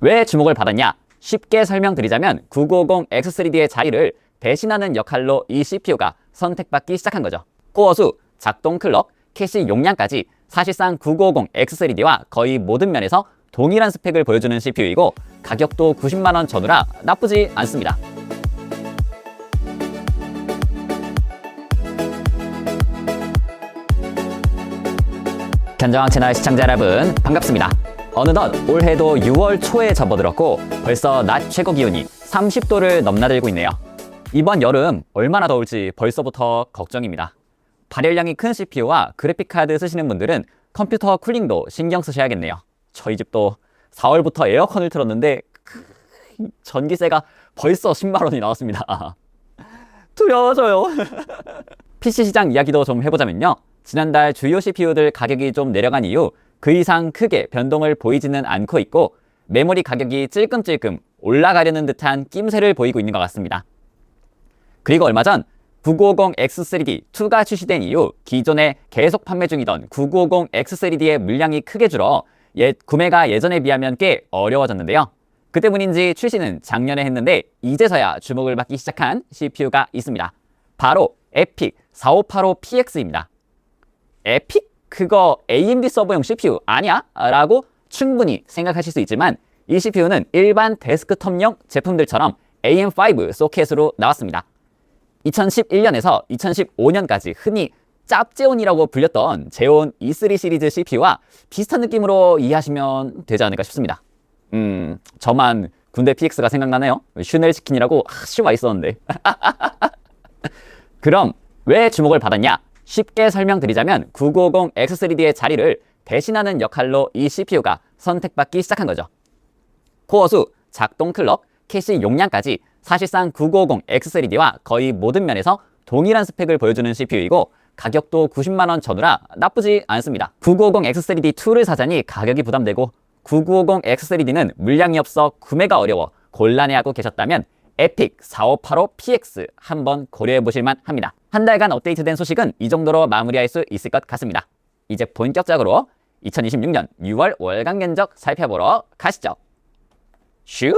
왜 주목을 받았냐? 쉽게 설명드리자면 9950X3D의 자리를 대신하는 역할로 이 CPU가 선택받기 시작한 거죠. 코어 수, 작동 클럭, 캐시 용량까지 사실상 9950X3D와 거의 모든 면에서 동일한 스펙을 보여주는 CPU이고 가격도 90만원 전후라 나쁘지 않습니다. 견정학 채널 시청자 여러분 반갑습니다. 어느덧 올해도 6월 초에 접어들었고 벌써 낮 최고 기온이 30도를 넘나들고 있네요. 이번 여름 얼마나 더울지 벌써부터 걱정입니다. 발열량이 큰 CPU와 그래픽카드 쓰시는 분들은 컴퓨터 쿨링도 신경 쓰셔야겠네요. 저희 집도 4월부터 에어컨을 틀었는데 전기세가 벌써 10만원이 나왔습니다. 두려워져요. PC 시장 이야기도 좀 해보자면요. 지난달 주요 CPU들 가격이 좀 내려간 이후 그 이상 크게 변동을 보이지는 않고 있고 메모리 가격이 찔끔찔끔 올라가려는 듯한 낌새를 보이고 있는 것 같습니다. 그리고 얼마 전 9950X3D2가 출시된 이후 기존에 계속 판매 중이던 9950X3D의 물량이 크게 줄어 구매가 예전에 비하면 꽤 어려워졌는데요. 그 때문인지 출시는 작년에 했는데 이제서야 주목을 받기 시작한 CPU가 있습니다. 바로 에픽 4585PX입니다. 에픽? 그거 AMD 서버용 CPU 아니야? 라고 충분히 생각하실 수 있지만 이 CPU는 일반 데스크톱용 제품들처럼 AM5 소켓으로 나왔습니다. 2011년에서 2015년까지 흔히 짭제온이라고 불렸던 제온 E3 시리즈 CPU와 비슷한 느낌으로 이해하시면 되지 않을까 싶습니다. 저만 군대 PX가 생각나네요. 슈넬 치킨이라고 아주 맛있었는데. 그럼 왜 주목을 받았냐? 쉽게 설명드리자면 9950X3D의 자리를 대신하는 역할로 이 CPU가 선택받기 시작한 거죠. 코어 수, 작동 클럭, 캐시 용량까지 사실상 9950X3D와 거의 모든 면에서 동일한 스펙을 보여주는 CPU이고 가격도 90만원 전후라 나쁘지 않습니다. 9950X3D2를 사자니 가격이 부담되고 9950X3D는 물량이 없어 구매가 어려워 곤란해하고 계셨다면 에픽 4585PX 한번 고려해보실만 합니다. 한 달간 업데이트된 소식은 이 정도로 마무리할 수 있을 것 같습니다. 이제 본격적으로 2026년 6월 월간 견적 살펴보러 가시죠. 슈!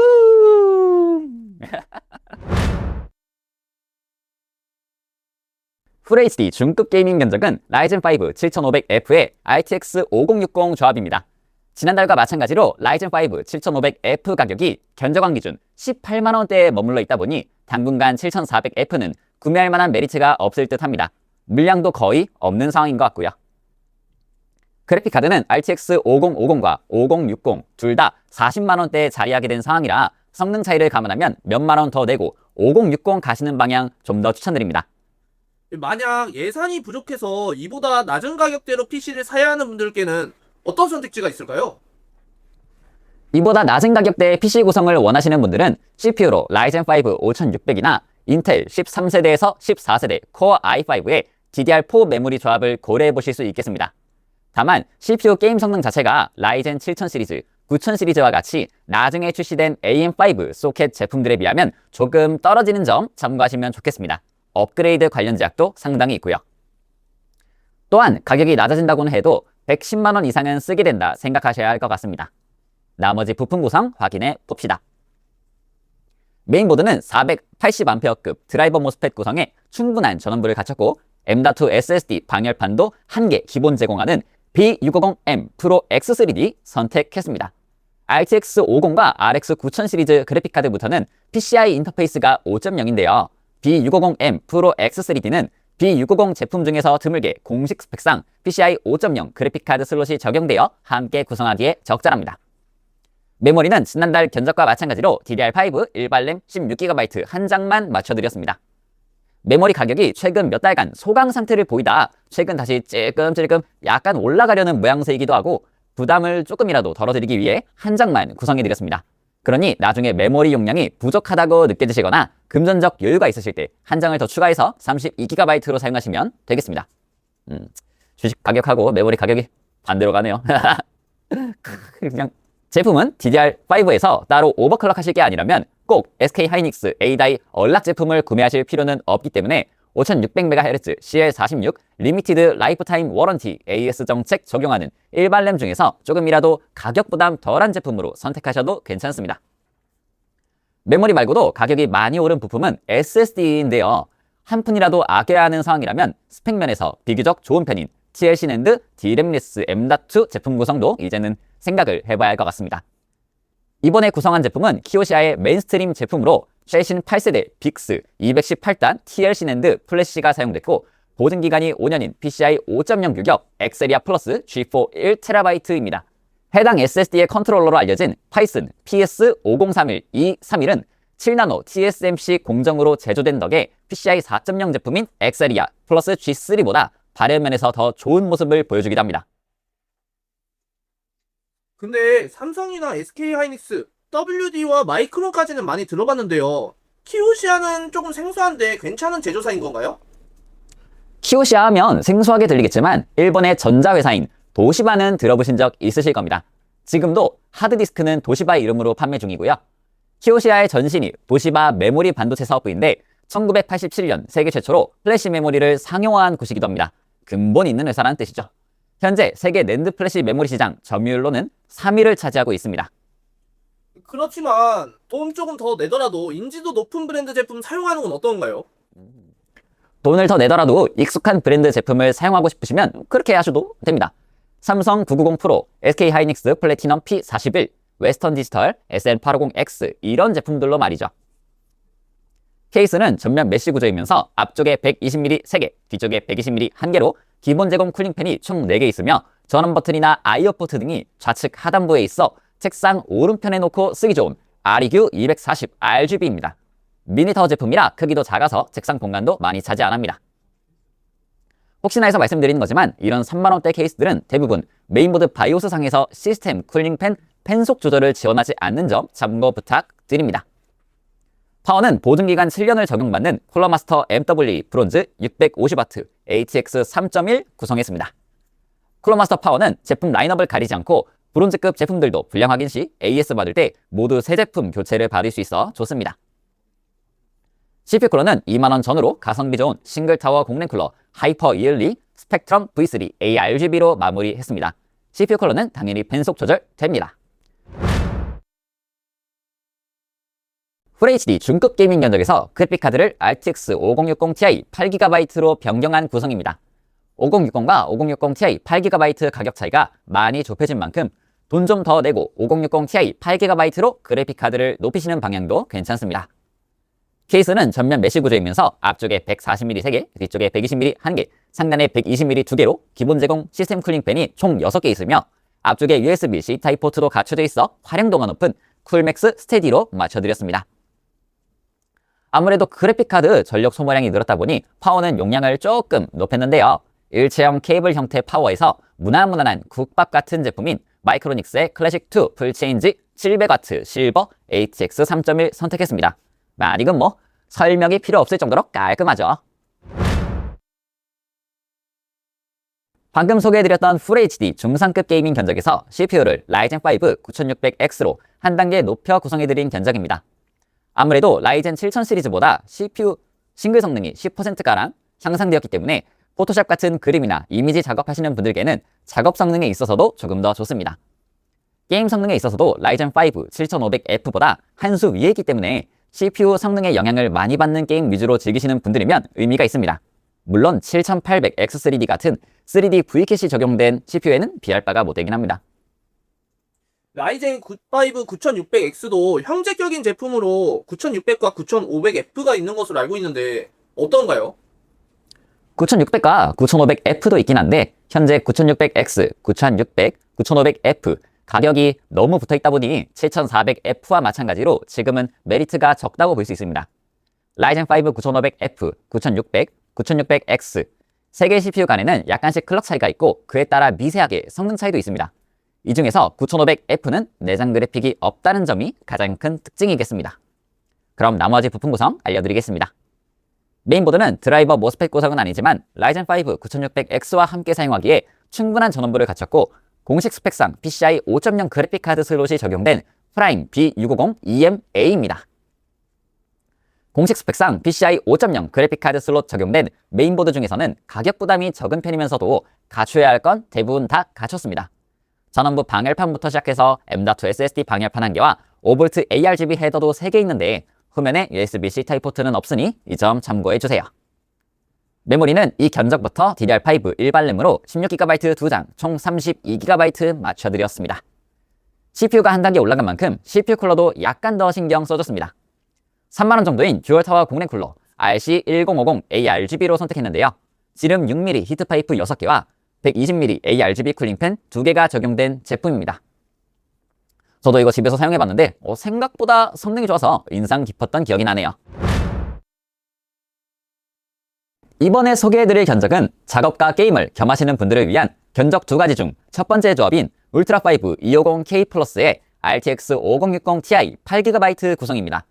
FHD 중급 게이밍 견적은 라이젠 5 7500F의 RTX 5060 조합입니다. 지난달과 마찬가지로 라이젠 5 7500F 가격이 견적왕 기준 18만원대에 머물러 있다 보니 당분간 7400F는 구매할 만한 메리트가 없을 듯 합니다. 물량도 거의 없는 상황인 것 같고요. 그래픽카드는 RTX 5050과 5060 둘 다 40만원대에 자리하게 된 상황이라 성능 차이를 감안하면 몇만원 더 내고 5060 가시는 방향 좀 더 추천드립니다. 만약 예산이 부족해서 이보다 낮은 가격대로 PC를 사야 하는 분들께는 어떤 선택지가 있을까요? 이보다 낮은 가격대의 PC 구성을 원하시는 분들은 CPU로 라이젠 5 5600이나 인텔 13세대에서 14세대 코어 i5의 DDR4 메모리 조합을 고려해보실 수 있겠습니다. 다만 CPU 게임 성능 자체가 라이젠 7000 시리즈, 9000 시리즈와 같이 나중에 출시된 AM5 소켓 제품들에 비하면 조금 떨어지는 점 참고하시면 좋겠습니다. 업그레이드 관련 제약도 상당히 있고요. 또한 가격이 낮아진다고는 해도 110만원 이상은 쓰게 된다 생각하셔야 할 것 같습니다. 나머지 부품 구성 확인해 봅시다. 메인보드는 480A급 드라이버 모스펫 구성에 충분한 전원부를 갖췄고 M.2 SSD 방열판도 1개 기본 제공하는 B650M 프로 X3D 선택했습니다. RTX 50과 RX 9000 시리즈 그래픽카드부터는 PCI 인터페이스가 5.0인데요. B650M 프로 X3D는 B650 제품 중에서 드물게 공식 스펙상 PCI 5.0 그래픽카드 슬롯이 적용되어 함께 구성하기에 적절합니다. 메모리는 지난달 견적과 마찬가지로 DDR5 일반 램 16GB 한 장만 맞춰드렸습니다. 메모리 가격이 최근 몇 달간 소강 상태를 보이다 최근 다시 찔끔찔끔 약간 올라가려는 모양새이기도 하고 부담을 조금이라도 덜어드리기 위해 한 장만 구성해드렸습니다. 그러니 나중에 메모리 용량이 부족하다고 느껴지시거나 금전적 여유가 있으실 때 한 장을 더 추가해서 32GB로 사용하시면 되겠습니다. 주식 가격하고 메모리 가격이 반대로 가네요. 그냥 제품은 DDR5에서 따로 오버클럭 하실 게 아니라면 꼭 SK 하이닉스 A다이 얼락 제품을 구매하실 필요는 없기 때문에 5600MHz CL46 리미티드 라이프타임 워런티 AS 정책 적용하는 일반 램 중에서 조금이라도 가격 부담 덜한 제품으로 선택하셔도 괜찮습니다. 메모리 말고도 가격이 많이 오른 부품은 SSD인데요. 한 푼이라도 아껴야 하는 상황이라면 스펙면에서 비교적 좋은 편인 TLC 낸드 D램리스 M.2 제품 구성도 이제는 생각을 해봐야 할 것 같습니다. 이번에 구성한 제품은 키오시아의 메인스트림 제품으로 최신 8세대 빅스 218단 TLC 낸드 플래시가 사용됐고 보증기간이 5년인 PCI 5.0 규격 엑세리아 플러스 G4 1TB입니다. 해당 SSD의 컨트롤러로 알려진 파이슨 PS5031-231은 7나노 TSMC 공정으로 제조된 덕에 PCI 4.0 제품인 엑세리아 플러스 G3보다 발열면에서 더 좋은 모습을 보여주기도 합니다. 근데 삼성이나 SK하이닉스, WD와 마이크론까지는 많이 들어봤는데요. 키오시아는 조금 생소한데 괜찮은 제조사인 건가요? 키오시아 하면 생소하게 들리겠지만 일본의 전자회사인 도시바는 들어보신 적 있으실 겁니다. 지금도 하드디스크는 도시바의 이름으로 판매 중이고요. 키오시아의 전신이 도시바 메모리 반도체 사업부인데 1987년 세계 최초로 플래시 메모리를 상용화한 곳이기도 합니다. 근본 있는 회사라는 뜻이죠. 현재 세계 낸드 플래시 메모리 시장 점유율로는 3위를 차지하고 있습니다. 그렇지만 돈 조금 더 내더라도 인지도 높은 브랜드 제품 사용하는 건 어떤가요? 돈을 더 내더라도 익숙한 브랜드 제품을 사용하고 싶으시면 그렇게 하셔도 됩니다. 삼성 990 프로, SK 하이닉스 플래티넘 P41, 웨스턴 디지털, SN850X 이런 제품들로 말이죠. 케이스는 전면 메쉬 구조이면서 앞쪽에 120mm 3개, 뒤쪽에 120mm 1개로 기본 제공 쿨링팬이 총 4개 있으며 전원 버튼이나 아이오 포트 등이 좌측 하단부에 있어 책상 오른편에 놓고 쓰기 좋은 REQ 240 RGB입니다. 미니타워 제품이라 크기도 작아서 책상 공간도 많이 차지 안 합니다. 혹시나 해서 말씀드리는 거지만 이런 3만원대 케이스들은 대부분 메인보드 바이오스 상에서 시스템 쿨링팬 팬속 조절을 지원하지 않는 점 참고 부탁드립니다. 파워는 보증기간 7년을 적용받는 쿨러마스터 MW 브론즈 650W ATX 3.1 구성했습니다. 쿨러마스터 파워는 제품 라인업을 가리지 않고 브론즈급 제품들도 불량 확인 시 AS 받을 때 모두 새 제품 교체를 받을 수 있어 좋습니다. CPU 쿨러는 2만원 전후로 가성비 좋은 싱글타워 공랭 쿨러 하이퍼 이을리 스펙트럼 V3 ARGB로 마무리했습니다. CPU 쿨러는 당연히 펜속 조절됩니다. FHD 중급 게이밍 견적에서 그래픽카드를 RTX 5060 Ti 8GB로 변경한 구성입니다. 5060과 5060 Ti 8GB 가격 차이가 많이 좁혀진 만큼 돈 좀 더 내고 5060 Ti 8GB로 그래픽카드를 높이시는 방향도 괜찮습니다. 케이스는 전면 메쉬 구조이면서 앞쪽에 140mm 3개, 뒤쪽에 120mm 1개, 상단에 120mm 2개로 기본 제공 시스템 쿨링 팬이 총 6개 있으며 앞쪽에 USB-C 타입 포트도 갖춰져 있어 활용도가 높은 쿨맥스 스테디로 맞춰드렸습니다. 아무래도 그래픽카드 전력 소모량이 늘었다 보니 파워는 용량을 조금 높였는데요. 일체형 케이블 형태 파워에서 무난무난한 국밥 같은 제품인 마이크로닉스의 클래식2 풀체인지 700W 실버 ATX 3.1 선택했습니다. 이건 뭐 설명이 필요 없을 정도로 깔끔하죠. 방금 소개해드렸던 FHD 중상급 게이밍 견적에서 CPU를 라이젠 5 9600X로 한 단계 높여 구성해드린 견적입니다. 아무래도 라이젠 7000 시리즈보다 CPU 싱글 성능이 10%가량 향상되었기 때문에 포토샵 같은 그림이나 이미지 작업하시는 분들께는 작업 성능에 있어서도 조금 더 좋습니다. 게임 성능에 있어서도 라이젠 5 7500F보다 한 수 위에 있기 때문에 CPU 성능에 영향을 많이 받는 게임 위주로 즐기시는 분들이면 의미가 있습니다. 물론 7800X3D 같은 3D V캐시 적용된 CPU에는 비할 바가 못되긴 합니다. 라이젠 5 9600X도 형제격인 제품으로 9600과 9500F가 있는 것으로 알고 있는데 어떤가요? 9600과 9500F도 있긴 한데 현재 9600X, 9600, 9500F 가격이 너무 붙어있다 보니 7400F와 마찬가지로 지금은 메리트가 적다고 볼 수 있습니다. 라이젠 5 9500F, 9600, 9600X 3개 CPU 간에는 약간씩 클럭 차이가 있고 그에 따라 미세하게 성능 차이도 있습니다. 이 중에서 9500F는 내장 그래픽이 없다는 점이 가장 큰 특징이겠습니다. 그럼 나머지 부품 구성 알려드리겠습니다. 메인보드는 드라이버 모스펫 구성은 아니지만 라이젠 5 9600X와 함께 사용하기에 충분한 전원부를 갖췄고 공식 스펙상 PCI 5.0 그래픽카드 슬롯이 적용된 프라임 B650 EMA입니다. 공식 스펙상 PCI 5.0 그래픽카드 슬롯 적용된 메인보드 중에서는 가격 부담이 적은 편이면서도 갖춰야 할 건 대부분 다 갖췄습니다. 전원부 방열판부터 시작해서 M.2 SSD 방열판 1개와 5V ARGB 헤더도 3개 있는데 후면에 USB-C 타입 포트는 없으니 이 점 참고해주세요. 메모리는 이 견적부터 DDR5 일반 램으로 16GB 2장 총 32GB 맞춰드렸습니다. CPU가 한 단계 올라간 만큼 CPU 쿨러도 약간 더 신경 써줬습니다. 3만원 정도인 듀얼타워 공랭 쿨러 RC1050ARGB로 선택했는데요. 지름 6mm 히트파이프 6개와 120mm ARGB 쿨링팬 2개가 적용된 제품입니다. 저도 이거 집에서 사용해봤는데 생각보다 성능이 좋아서 인상 깊었던 기억이 나네요. 이번에 소개해드릴 견적은 작업과 게임을 겸하시는 분들을 위한 견적 2가지 중 첫 번째 조합인 울트라5 250K 플러스의 RTX 5060 Ti 8GB 구성입니다.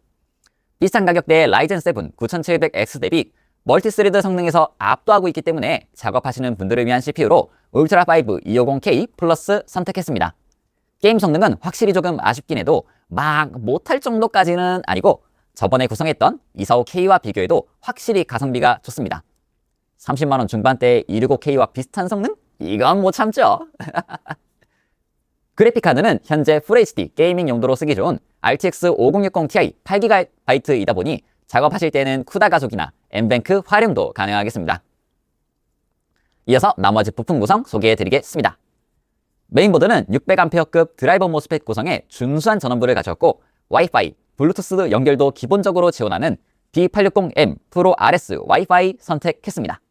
비슷한 가격대의 라이젠 7 9700X 대비 멀티스레드 성능에서 압도하고 있기 때문에 작업하시는 분들을 위한 CPU로 울트라5 250K 플러스 선택했습니다. 게임 성능은 확실히 조금 아쉽긴 해도 막 못할 정도까지는 아니고 저번에 구성했던 245K와 비교해도 확실히 가성비가 좋습니다. 30만원 중반대의 265K와 비슷한 성능? 이건 못 참죠. 그래픽카드는 현재 FHD 게이밍 용도로 쓰기 좋은 RTX 5060 Ti 8GB이다 보니 작업하실 때는 쿠다 가속이나 N뱅크 활용도 가능하겠습니다. 이어서 나머지 부품 구성 소개해드리겠습니다. 메인보드는 600A급 드라이버 모스펫 구성의 준수한 전원부를 가졌고 와이파이, 블루투스 연결도 기본적으로 지원하는 B860M 프로 RS 와이파이 선택했습니다.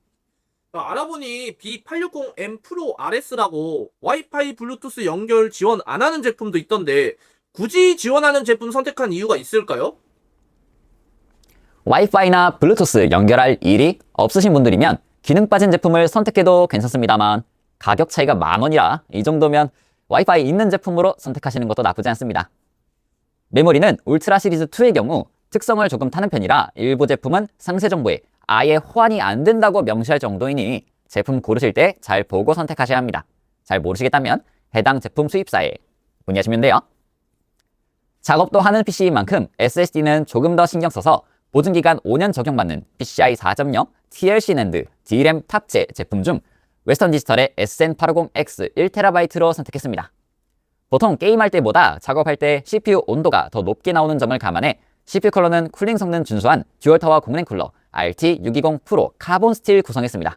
알아보니 B860M 프로 RS라고 와이파이 블루투스 연결 지원 안 하는 제품도 있던데 굳이 지원하는 제품 선택한 이유가 있을까요? 와이파이나 블루투스 연결할 일이 없으신 분들이면 기능 빠진 제품을 선택해도 괜찮습니다만 가격 차이가 10,000원이라 이 정도면 와이파이 있는 제품으로 선택하시는 것도 나쁘지 않습니다. 메모리는 울트라 시리즈 2의 경우 특성을 조금 타는 편이라 일부 제품은 상세 정보에 아예 호환이 안 된다고 명시할 정도이니 제품 고르실 때 잘 보고 선택하셔야 합니다. 잘 모르시겠다면 해당 제품 수입사에 문의하시면 돼요. 작업도 하는 PC인 만큼 SSD는 조금 더 신경 써서 보증기간 5년 적용받는 PCI 4.0 TLC 낸드 D램 탑재 제품 중 웨스턴 디지털의 SN850X 1TB로 선택했습니다. 보통 게임할 때보다 작업할 때 CPU 온도가 더 높게 나오는 점을 감안해 CPU 쿨러는 쿨링 성능 준수한 듀얼타워 공랭 쿨러 RT620 프로 카본 스틸 구성했습니다.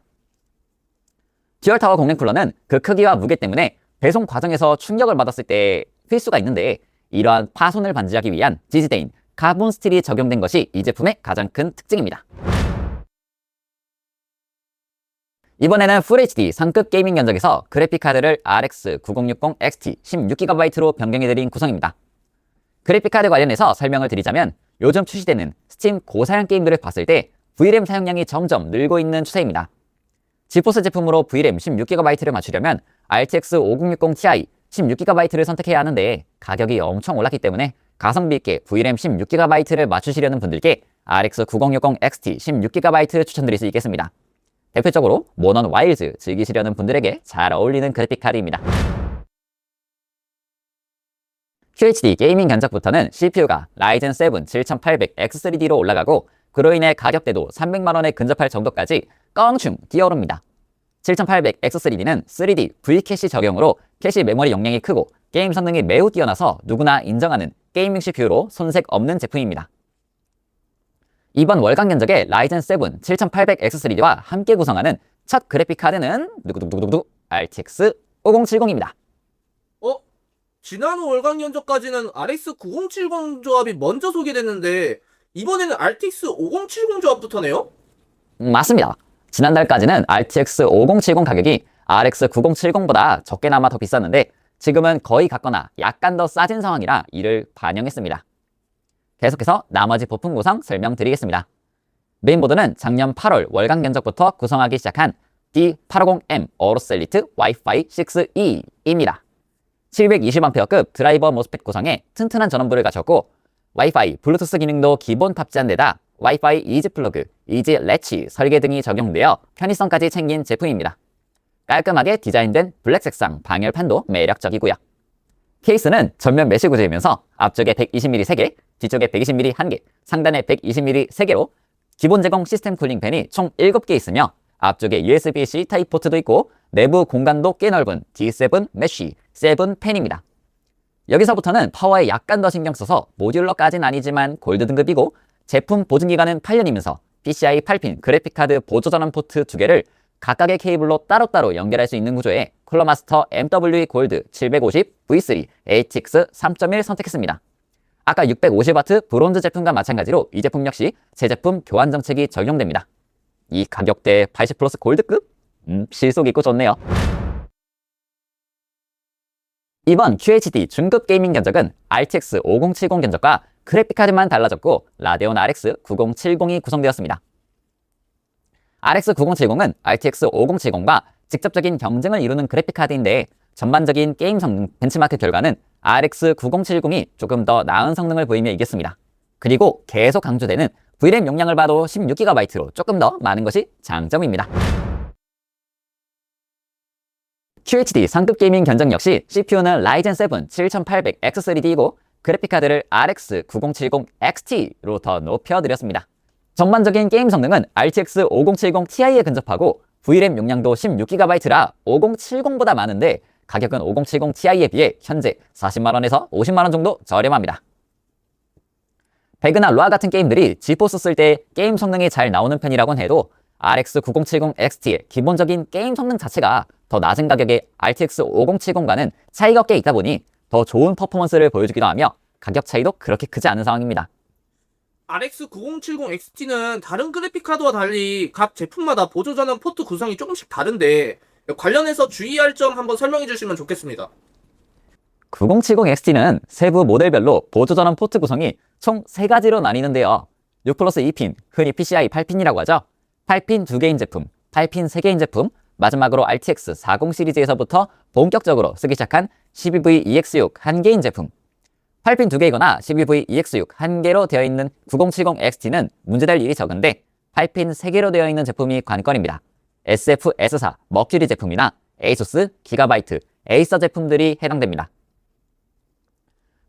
듀얼타워 공랭 쿨러는 그 크기와 무게 때문에 배송 과정에서 충격을 받았을 때 필수가 있는데 이러한 파손을 방지하기 위한 지지대인 카본 스틸이 적용된 것이 이 제품의 가장 큰 특징입니다. 이번에는 FHD 상급 게이밍 견적에서 그래픽카드를 RX 9060 XT 16GB로 변경해드린 구성입니다. 그래픽카드 관련해서 설명을 드리자면 요즘 출시되는 스팀 고사양 게임들을 봤을 때 VRAM 사용량이 점점 늘고 있는 추세입니다. 지포스 제품으로 VRAM 16GB를 맞추려면 RTX 5060 Ti 16GB를 선택해야 하는데 가격이 엄청 올랐기 때문에 가성비 있게 VRAM 16GB를 맞추시려는 분들께 RX 9060 XT 16GB 추천드릴 수 있겠습니다. 대표적으로 모넌 와일즈 즐기시려는 분들에게 잘 어울리는 그래픽카드입니다. QHD 게이밍 견적부터는 CPU가 라이젠 7 7800X3D로 올라가고 그로 인해 가격대도 300만원에 근접할 정도까지 껑충 뛰어오릅니다. 7800X3D는 3D V캐시 적용으로 캐시 메모리 용량이 크고 게임 성능이 매우 뛰어나서 누구나 인정하는 게이밍 CPU로 손색 없는 제품입니다. 이번 월간 견적의 라이젠 7 7800X3D와 함께 구성하는 첫 그래픽카드는 누구누구누구 RTX 5070입니다. 지난 월간 견적까지는 RX 9070 조합이 먼저 소개됐는데 이번에는 RTX 5070 조합부터네요? 맞습니다. 지난달까지는 RTX 5070 가격이 RX 9070보다 적게나마 더 비쌌는데 지금은 거의 같거나 약간 더 싸진 상황이라 이를 반영했습니다. 계속해서 나머지 부품 구성 설명드리겠습니다. 메인보드는 작년 8월 월간 견적부터 구성하기 시작한 D850M 어로셀리트 와이파이 6E입니다. 720A급 드라이버 모스펫 구성에 튼튼한 전원부를 갖췄고 와이파이, 블루투스 기능도 기본 탑재한 데다 와이파이 이지 플러그, 이지 레치 설계 등이 적용되어 편의성까지 챙긴 제품입니다. 깔끔하게 디자인된 블랙 색상 방열판도 매력적이고요. 케이스는 전면 메쉬 구조이면서 앞쪽에 120mm 3개, 뒤쪽에 120mm 1개, 상단에 120mm 3개로 기본 제공 시스템 쿨링 팬이 총 7개 있으며 앞쪽에 USB-C 타입 포트도 있고 내부 공간도 꽤 넓은 D7 메쉬 7 팬입니다. 여기서부터는 파워에 약간 더 신경 써서 모듈러까지는 아니지만 골드 등급이고 제품 보증기간은 8년이면서 PCI 8핀 그래픽카드 보조 전원 포트 2개를 각각의 케이블로 따로따로 연결할 수 있는 구조의 쿨러마스터 MW 골드 750 V3 ATX 3.1 선택했습니다. 아까 650W 브론즈 제품과 마찬가지로 이 제품 역시 새 제품 교환 정책이 적용됩니다. 이 가격대에 80 플러스 골드급? 실속 있고 좋네요. 이번 QHD 중급 게이밍 견적은 RTX 5070 견적과 그래픽카드만 달라졌고 라데온 RX 9070이 구성되었습니다. RX 9070은 RTX 5070과 직접적인 경쟁을 이루는 그래픽카드인데 전반적인 게임 성능 벤치마크 결과는 RX 9070이 조금 더 나은 성능을 보이며 이겼습니다. 그리고 계속 강조되는 VRAM 용량을 봐도 16GB로 조금 더 많은 것이 장점입니다. QHD 상급 게이밍 견적 역시 CPU는 라이젠 7 7800X3D이고 그래픽카드를 RX 9070 XT로 더 높여드렸습니다. 전반적인 게임 성능은 RTX 5070 Ti에 근접하고 VRAM 용량도 16GB라 5070보다 많은데 가격은 5070 Ti에 비해 현재 40만원에서 50만원 정도 저렴합니다. 배그나 로아 같은 게임들이 지포스 쓸 때 게임 성능이 잘 나오는 편이라곤 해도 RX 9070 XT의 기본적인 게임 성능 자체가 더 낮은 가격의 RTX 5070과는 차이가 꽤 있다 보니 더 좋은 퍼포먼스를 보여주기도 하며 가격 차이도 그렇게 크지 않은 상황입니다. RX 9070 XT는 다른 그래픽카드와 달리 각 제품마다 보조 전원 포트 구성이 조금씩 다른데 관련해서 주의할 점 한번 설명해 주시면 좋겠습니다. 9070 XT는 세부 모델별로 보조 전원 포트 구성이 총 3가지로 나뉘는데요. 6 플러스 2핀, 흔히 PCI 8핀이라고 하죠. 8핀 2개인 제품, 8핀 3개인 제품, 마지막으로 RTX 40 시리즈에서부터 본격적으로 쓰기 시작한 12V-EX6 1개인 제품. 8핀 2개이거나 12V-EX6 1개로 되어 있는 9070 XT는 문제될 일이 적은데 8핀 3개로 되어 있는 제품이 관건입니다. SF S4 머큐리 제품이나 ASUS, 기가바이트, 에이서 제품들이 해당됩니다.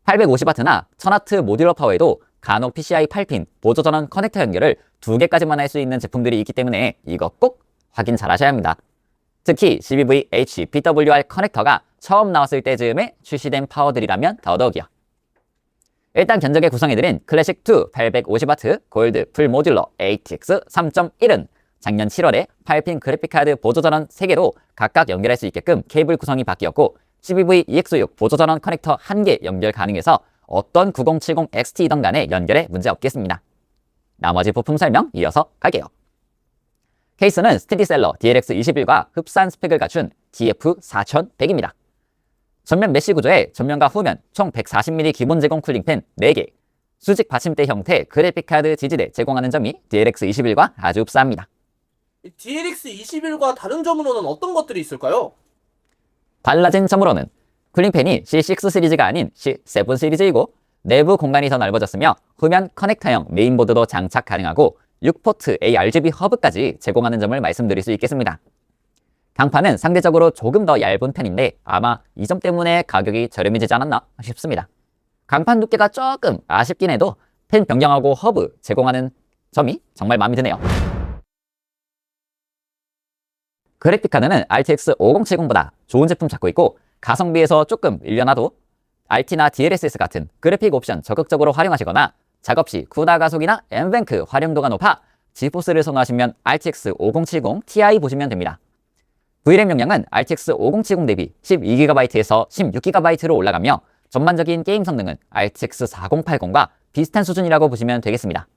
850W나 1000W 모듈러 파워에도 간혹 PCI 8핀 보조 전원 커넥터 연결을 2개까지만 할 수 있는 제품들이 있기 때문에 이거 꼭 확인 잘 하셔야 합니다. 특히 CBV-H PWR 커넥터가 처음 나왔을 때쯤에 출시된 파워들이라면 더더욱이요. 일단 견적에 구성해드린 클래식 2 850W 골드 풀 모듈러 ATX 3.1은 작년 7월에 8핀 그래픽카드 보조 전원 3개로 각각 연결할 수 있게끔 케이블 구성이 바뀌었고 CBV-EX6 보조 전원 커넥터 1개 연결 가능해서 어떤 9070 XT이던 간에 연결에 문제 없겠습니다. 나머지 부품 설명 이어서 갈게요. 케이스는 스테디셀러 DLX21과 흡사한 스펙을 갖춘 TF4100입니다. 전면 메쉬 구조에 전면과 후면 총 140mm 기본 제공 쿨링팬 4개, 수직 받침대 형태 그래픽카드 지지대 제공하는 점이 DLX21과 아주 흡사합니다. DLX21과 다른 점으로는 어떤 것들이 있을까요? 달라진 점으로는 쿨링팬이 C6 시리즈가 아닌 C7 시리즈이고 내부 공간이 더 넓어졌으며 후면 커넥터형 메인보드도 장착 가능하고 6포트 ARGB 허브까지 제공하는 점을 말씀드릴 수 있겠습니다. 강판은 상대적으로 조금 더 얇은 편인데 아마 이 점 때문에 가격이 저렴해지지 않았나 싶습니다. 강판 두께가 조금 아쉽긴 해도 펜 변경하고 허브 제공하는 점이 정말 마음에 드네요. 그래픽카드는 RTX 5070보다 좋은 제품 찾고 있고 가성비에서 조금 밀려나도 RT나 DLSS 같은 그래픽 옵션 적극적으로 활용하시거나 작업 시 쿠다 가속이나 엔뱅크 활용도가 높아 지포스를 선호하시면 RTX 5070 Ti 보시면 됩니다. VRAM 용량은 RTX 5070 대비 12GB에서 16GB로 올라가며 전반적인 게임 성능은 RTX 4080과 비슷한 수준이라고 보시면 되겠습니다.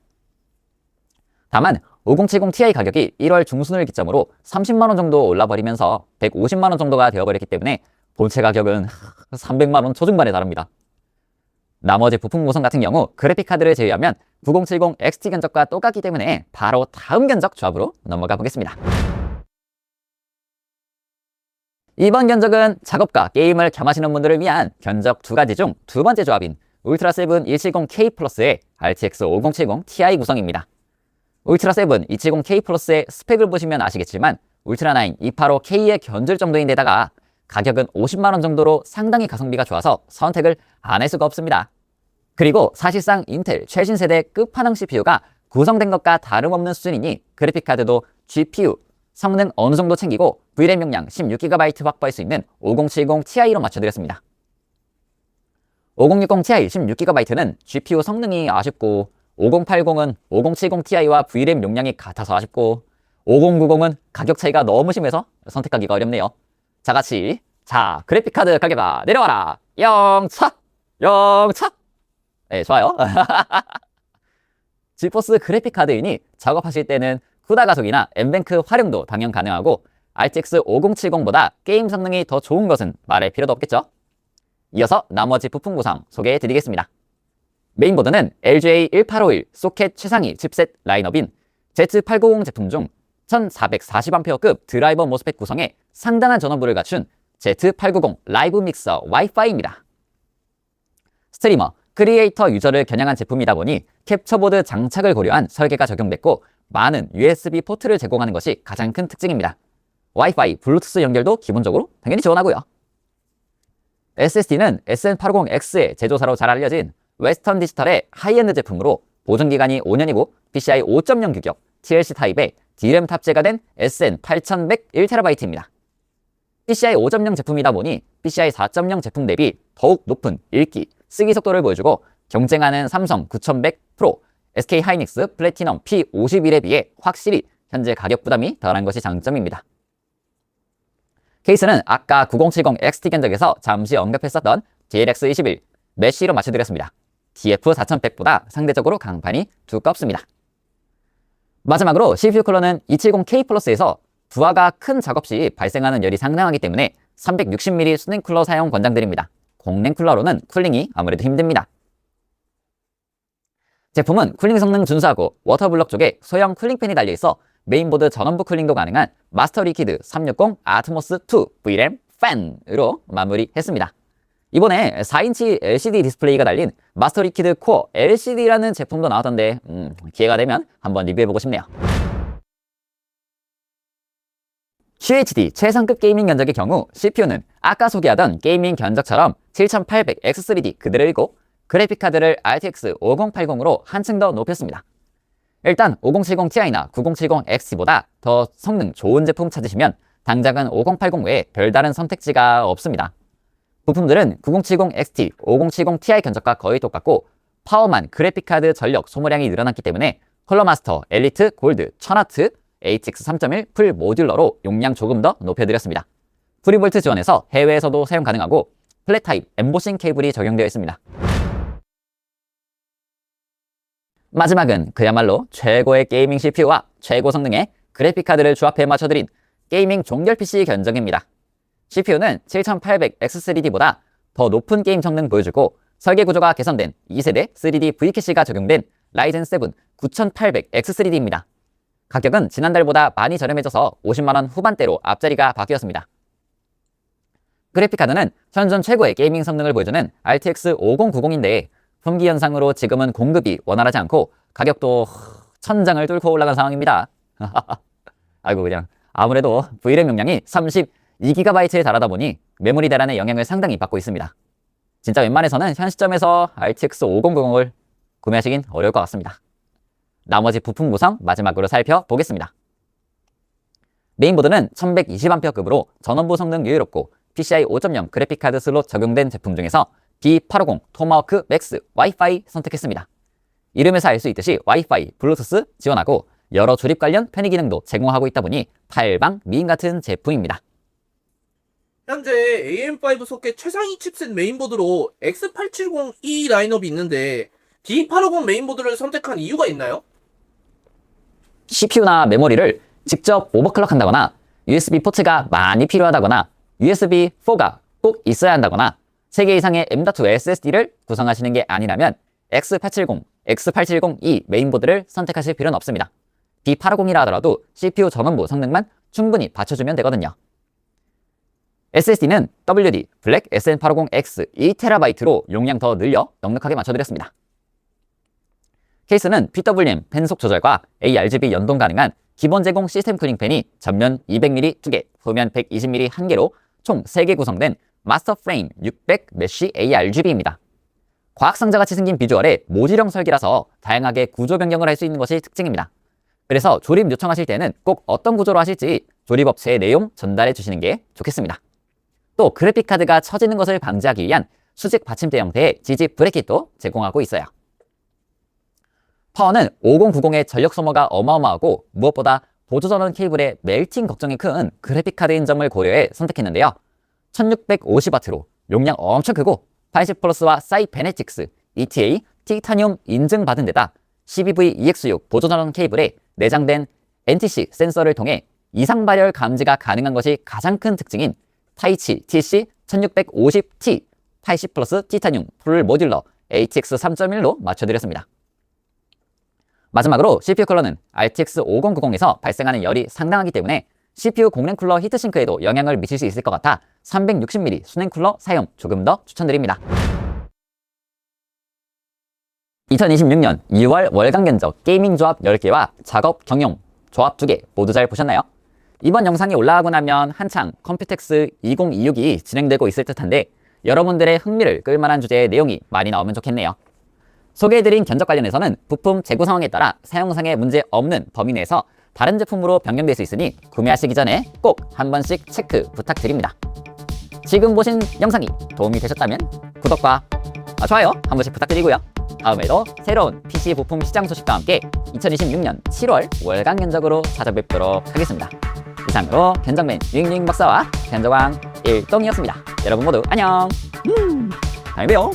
다만 5070 Ti 가격이 1월 중순을 기점으로 30만원 정도 올라버리면서 150만원 정도가 되어버렸기 때문에 본체 가격은 300만원 초중반에 달합니다. 나머지 부품 구성 같은 경우 그래픽카드를 제외하면 9070 XT 견적과 똑같기 때문에 바로 다음 견적 조합으로 넘어가 보겠습니다. 이번 견적은 작업과 게임을 겸하시는 분들을 위한 견적 2가지 중 두 번째 조합인 울트라 7 270K 플러스의 RTX 5070 Ti 구성입니다. 울트라 7 270K 플러스의 스펙을 보시면 아시겠지만 울트라 9 285K에 견줄 정도인 데다가 가격은 50만원 정도로 상당히 가성비가 좋아서 선택을 안 할 수가 없습니다. 그리고 사실상 인텔 최신 세대 끝판왕 CPU가 구성된 것과 다름없는 수준이니 그래픽카드도 GPU, 성능 어느 정도 챙기고 VRAM 용량 16GB 확보할 수 있는 5070 Ti로 맞춰드렸습니다. 5060 Ti 16GB는 GPU 성능이 아쉽고 5080은 5070 Ti와 VRAM 용량이 같아서 아쉽고 5090은 가격 차이가 너무 심해서 선택하기가 어렵네요. 자, 그래픽카드 가격아 내려와라. 영차! 네, 좋아요. 지포스 그래픽카드이니 작업하실 때는 후다 가속이나 엠뱅크 활용도 당연 가능하고 RTX 5070보다 게임 성능이 더 좋은 것은 말할 필요도 없겠죠. 이어서 나머지 부품 구성 소개해 드리겠습니다. 메인보드는 LGA1851 소켓 최상위 칩셋 라인업인 Z890 제품 중 1440A급 드라이버 모스펫 구성에 상당한 전원부를 갖춘 Z890 라이브 믹서 와이파이입니다. 스트리머, 크리에이터 유저를 겨냥한 제품이다 보니 캡처보드 장착을 고려한 설계가 적용됐고 많은 USB 포트를 제공하는 것이 가장 큰 특징입니다. 와이파이, 블루투스 연결도 기본적으로 당연히 지원하고요. SSD는 SN850X의 제조사로 잘 알려진 웨스턴 디지털의 하이엔드 제품으로 보존기간이 5년이고 PCI 5.0 규격, TLC 타입에 D램 탑재가 된 SN8100 1TB입니다. PCI 5.0 제품이다 보니 PCI 4.0 제품 대비 더욱 높은 읽기, 쓰기 속도를 보여주고 경쟁하는 삼성 9100 프로, SK 하이닉스 플래티넘 P51에 비해 확실히 현재 가격 부담이 덜한 것이 장점입니다. 케이스는 아까 9070 XT 견적에서 잠시 언급했었던 DLX21 메쉬로 맞춰드렸습니다. DF4100보다 상대적으로 강판이 두껍습니다. 마지막으로 CPU 쿨러는 270K 플러스에서 부하가 큰 작업 시 발생하는 열이 상당하기 때문에 360mm 수냉 쿨러 사용 권장드립니다. 공냉 쿨러로는 쿨링이 아무래도 힘듭니다. 제품은 쿨링 성능 준수하고 워터블럭 쪽에 소형 쿨링팬이 달려있어 메인보드 전원부 쿨링도 가능한 마스터 리퀴드 360 아트모스 2 VRAM 팬으로 마무리했습니다. 이번에 4인치 LCD 디스플레이가 달린 마스터 리퀴드 코어 LCD라는 제품도 나왔던데 기회가 되면 한번 리뷰해보고 싶네요. QHD 최상급 게이밍 견적의 경우 CPU는 아까 소개하던 게이밍 견적처럼 7800X3D 그대로이고 그래픽카드를 RTX 5080으로 한층 더 높였습니다. 일단 5070 Ti나 9070 XT보다 더 성능 좋은 제품 찾으시면 당장은 5080 외에 별다른 선택지가 없습니다. 부품들은 9070 XT, 5070 Ti 견적과 거의 똑같고 파워만 그래픽카드 전력 소모량이 늘어났기 때문에 컬러마스터, 엘리트, 골드, 1000W, ATX 3.1 풀 모듈러로 용량 조금 더 높여드렸습니다. 프리볼트 지원해서 해외에서도 사용 가능하고 플랫 타입 엠보싱 케이블이 적용되어 있습니다. 마지막은 그야말로 최고의 게이밍 CPU와 최고 성능의 그래픽카드를 조합해 맞춰드린 게이밍 종결 PC 견적입니다. CPU는 7800X3D보다 더 높은 게임 성능 보여주고 설계 구조가 개선된 2세대 3D V캐시가 적용된 라이젠 7 9800X3D입니다. 가격은 지난달보다 많이 저렴해져서 50만원 후반대로 앞자리가 바뀌었습니다. 그래픽카드는 현존 최고의 게이밍 성능을 보여주는 RTX 5090인데 품귀 현상으로 지금은 공급이 원활하지 않고 가격도 천장을 뚫고 올라간 상황입니다. 아이고 그냥 아무래도 VRAM 용량이 32GB에 달하다 보니 메모리 대란의 영향을 상당히 받고 있습니다. 진짜 웬만해서는 현 시점에서 RTX 5090을 구매하시긴 어려울 것 같습니다. 나머지 부품 구성 마지막으로 살펴보겠습니다. 메인보드는 1120A급으로 전원부 성능 여유롭고 PCI 5.0 그래픽카드 슬롯 적용된 제품 중에서 B850 토마호크 맥스 와이파이 선택했습니다. 이름에서 알 수 있듯이 와이파이, 블루투스 지원하고 여러 조립 관련 편의 기능도 제공하고 있다 보니 팔방 미인 같은 제품입니다. 현재 AM5 소켓 최상위 칩셋 메인보드로 X870E 라인업이 있는데 D850 메인보드를 선택한 이유가 있나요? CPU나 메모리를 직접 오버클럭 한다거나 USB 포트가 많이 필요하다거나 USB 4가 꼭 있어야 한다거나 3개 이상의 M.2 SSD를 구성하시는 게 아니라면 X870, X870E 메인보드를 선택하실 필요는 없습니다. D850이라 하더라도 CPU 전원부 성능만 충분히 받쳐주면 되거든요. SSD는 WD 블랙 SN850X 2TB로 용량 더 늘려 넉넉하게 맞춰드렸습니다. 케이스는 PWM 팬속 조절과 ARGB 연동 가능한 기본 제공 시스템 쿨링 팬이 전면 200mm 2개, 후면 120mm 1개로 총 3개 구성된 마스터 프레임 600 메쉬 ARGB입니다. 과학상자같이 생긴 비주얼에 모듈형 설계라서 다양하게 구조 변경을 할 수 있는 것이 특징입니다. 그래서 조립 요청하실 때는 꼭 어떤 구조로 하실지 조립업체의 내용 전달해 주시는 게 좋겠습니다. 또 그래픽카드가 처지는 것을 방지하기 위한 수직 받침대 형태의 지지 브래킷도 제공하고 있어요. 파워는 5090의 전력 소모가 어마어마하고 무엇보다 보조전원 케이블의 멜팅 걱정이 큰 그래픽카드인 점을 고려해 선택했는데요. 1650W로 용량 엄청 크고 80플러스와 사이베네틱스, ETA, 티타늄 인증받은 데다 CBV-EX6 보조전원 케이블에 내장된 NTC 센서를 통해 이상 발열 감지가 가능한 것이 가장 큰 특징인 타이치 TC 1650T 80 플러스 티타늄 풀 모듈러 ATX 3.1로 맞춰드렸습니다. 마지막으로 CPU 쿨러는 RTX 5090에서 발생하는 열이 상당하기 때문에 CPU 공랭 쿨러 히트싱크에도 영향을 미칠 수 있을 것 같아 360mm 수냉 쿨러 사용 조금 더 추천드립니다. 2026년 2월 월간 견적 게이밍 조합 10개와 작업 경영 조합 2개 모두 잘 보셨나요? 이번 영상이 올라가고 나면 한창 컴퓨텍스 2026이 진행되고 있을 듯한데 여러분들의 흥미를 끌만한 주제의 내용이 많이 나오면 좋겠네요. 소개해드린 견적 관련해서는 부품 재고 상황에 따라 사용상에 문제 없는 범위 내에서 다른 제품으로 변경될 수 있으니 구매하시기 전에 꼭 한 번씩 체크 부탁드립니다. 지금 보신 영상이 도움이 되셨다면 구독과 좋아요 한 번씩 부탁드리고요. 다음에도 새로운 PC 부품 시장 소식과 함께 2026년 7월 월간 견적으로 찾아뵙도록 하겠습니다. 이상으로 견적맨 유잉유잉 박사와 견적왕 일동이었습니다. 여러분 모두 안녕. 다음에 봬요.